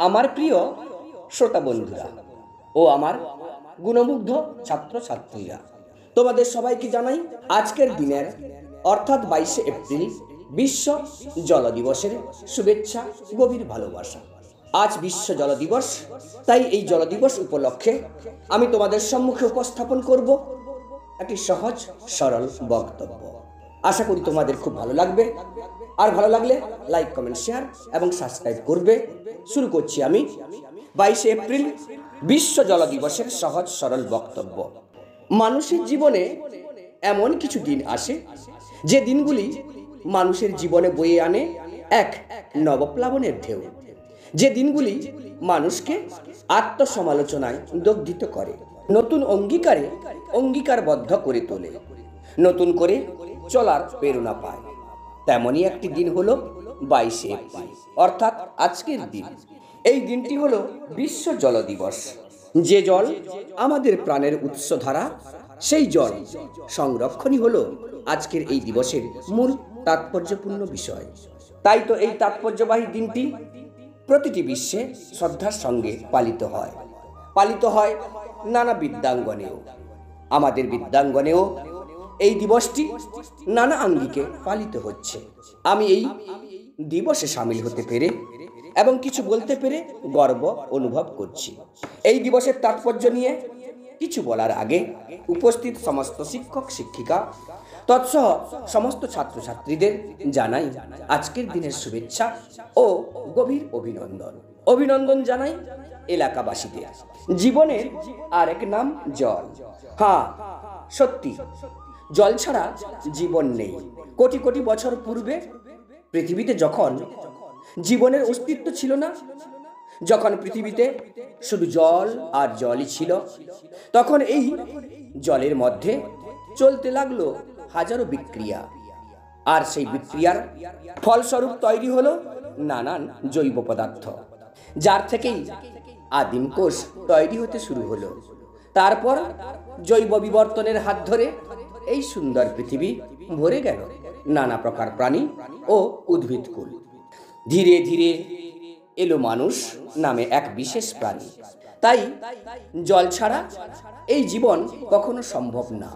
আমার প্রিয় শ্রোতা বন্ধুরা ও আমার গুণমুগ্ধ ছাত্রছাত্রীরা, তোমাদের সবাইকে জানাই আজকের দিনের অর্থাৎ 22শে এপ্রিল বিশ্ব জল দিবসের শুভেচ্ছা, গভীর ভালোবাসা। আজ বিশ্ব জল দিবস, তাই এই জল দিবস উপলক্ষে আমি তোমাদের সম্মুখে উপস্থাপন করব একটি সহজ সরল বক্তব্য। আশা করি তোমাদের খুব ভালো লাগবে, আর ভালো লাগলে লাইক, কমেন্ট, শেয়ার এবং সাবস্ক্রাইব করবে। শুরু করছি আমি 22শে এপ্রিল বিশ্ব জল দিবসের সহজ সরল বক্তব্য। মানুষের জীবনে এমন কিছু দিন আসে যে দিনগুলি মানুষের জীবনে বয়ে আনে এক নবপ্লাবনের ঢেউ, যে দিনগুলি মানুষকে আত্মসমালোচনায় দগ্ধিত করে, নতুন অঙ্গীকারবদ্ধ করে তোলে, নতুন করে চলার প্রেরণা পায়। তেমনই একটি দিন হলো 22শে এপ্রিল, অর্থাৎ আজকের দিন। এই দিনটি হলো বিশ্ব জল দিবস। যে জল আমাদের প্রাণের উৎসধারা, সেই জল সংরক্ষণই হলো আজকের এই দিবসের মূল তাৎপর্যপূর্ণ বিষয়। তাই তো এই তাৎপর্যবাহী দিনটি প্রতিটি বিশ্বে শ্রদ্ধার সঙ্গে পালিত হয় নানা বিদ্যাঙ্গনেও। আমাদের বিদ্যাঙ্গনেও এই দিবসটি নানা আঙ্গিকে পালিত হচ্ছে। আমি এই দিবসে সামিল হতে পেরে এবং কিছু বলতে পেরে গর্ব অনুভব করছি। এই দিবসের তাৎপর্য নিয়ে কিছু বলার আগে উপস্থিত সমস্ত শিক্ষক শিক্ষিকা তৎসহ সমস্ত ছাত্রছাত্রীদের জানাই আজকের দিনের শুভেচ্ছা ও গভীর অভিনন্দন জানাই এলাকাবাসীদের। জীবনের আরেক নাম জল। হ্যাঁ, সত্যি, জল ছাড়া জীবন নেই। কোটি কোটি বছর পূর্বে পৃথিবীতে যখন জীবনের অস্তিত্ব ছিল না, যখন পৃথিবীতে শুধু জল আর জলই ছিল, তখন এই জলের মধ্যে চলতে লাগলো হাজারো বিক্রিয়া, আর সেই বিক্রিয়ার ফলস্বরূপ তৈরি হলো নানান জৈব পদার্থ, যার থেকেই আদিম কোষ তৈরি হতে শুরু হলো। তারপর জৈব বিবর্তনের হাত ধরে এই সুন্দর পৃথিবী ভরে গেল নানা প্রকার প্রাণী ও উদ্ভিদকুল। ধীরে ধীরে এলো মানুষ নামে এক বিশেষ প্রাণী। তাই জল ছাড়া এই জীবন কখনো সম্ভব না।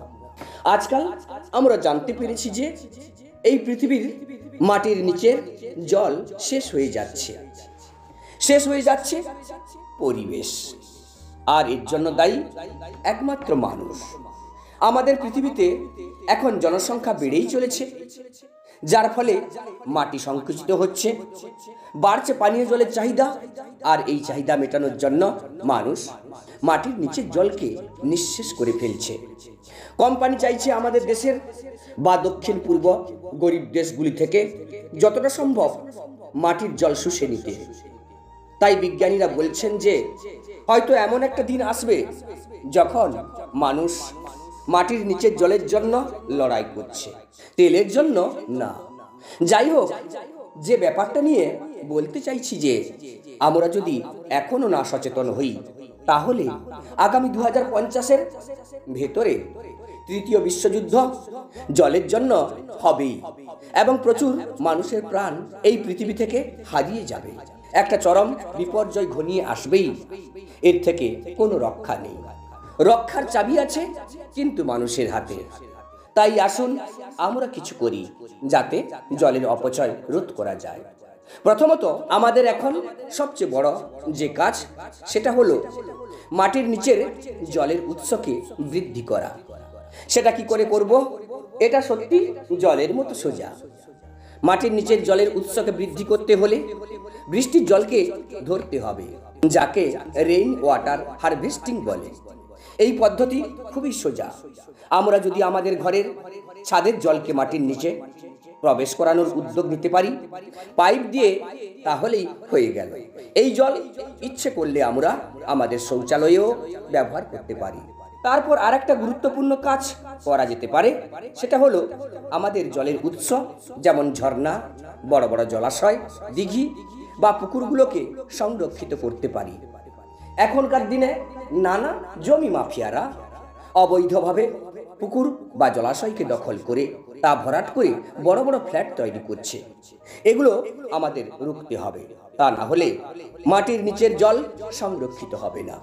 আজকাল আমরা জানতে পেরেছি যে এই পৃথিবীর মাটির নিচের জল শেষ হয়ে যাচ্ছে পরিবেশ, আর এর জন্য দায়ী একমাত্র মানুষ। আমাদের পৃথিবীতে এখন জনসংখ্যা বেড়েই চলেছে, যার ফলে মাটি সংকুচিত হচ্ছে, বাড়ছে পানীয় জলের চাহিদা, আর এই চাহিদা মেটানোর জন্য মানুষ মাটির নিচের জলকে নিঃশেষ করে ফেলছে। কোম্পানি চাইছে আমাদের দেশের বা দক্ষিণ পূর্ব গরিব দেশগুলি থেকে যতটা সম্ভব মাটির জল শুষে নিতে। তাই বিজ্ঞানীরা বলছেন যে হয়তো এমন একটা দিন আসবে যখন মানুষ মাটির নিচের জলের জন্য লড়াই করছে, তেলের জন্য না। যাই হোক, যে ব্যাপারটা নিয়ে বলতে চাইছি যে আমরা যদি এখনো না সচেতন হই, তাহলে আগামী 2050-এর ভেতরে তৃতীয় বিশ্বযুদ্ধ জলের জন্য হবেই, এবং প্রচুর মানুষের প্রাণ এই পৃথিবী থেকে হারিয়ে যাবে। একটা চরম বিপর্যয় ঘনিয়ে আসবেই। এর থেকে কোনো রক্ষা নেই। রক্ষার চাবি আছে কিন্তু মানুষের হাতে। তাই আসুন আমরা কিছু করি যাতে জলের অপচয় রোধ করা যায়। প্রথমত, আমাদের এখন সবচেয়ে বড় যে কাজ, সেটা হলো মাটির নিচের জলের উৎসকে বৃদ্ধি করা। সেটা কি করে করব? এটা সত্যি জলের মতো সোজা। মাটির নিচের জলের উৎসকে বৃদ্ধি করতে হলে বৃষ্টির জলকে ধরতে হবে, যাকে রেইন ওয়াটার হারভেস্টিং বলে। এই পদ্ধতি খুবই সোজা। আমরা যদি আমাদের ঘরের ছাদের জলকে মাটির নিচে প্রবেশ করানোর উদ্যোগ নিতে পারি পাইপ দিয়ে, তাহলেই হয়ে গেল। এই জল ইচ্ছে করলে আমরা আমাদের শৌচালয়েও ব্যবহার করতে পারি। তারপর আরেকটা গুরুত্বপূর্ণ কাজ করা যেতে পারে, সেটা হলো আমাদের জলের উৎস যেমন ঝর্ণা, বড় বড় জলাশয়, দিঘি বা পুকুরগুলোকে সংরক্ষিত করতে পারি। এখনকার দিনে নানা জমি মাফিয়ারা অবৈধভাবে পুকুর বা জলাশয়কে দখল করে তা ভরাট করে বড় বড় ফ্ল্যাট তৈরি করছে। এগুলো আমাদের রুখতে হবে, তা না হলে মাটির নিচের জল সংরক্ষিত হবে না।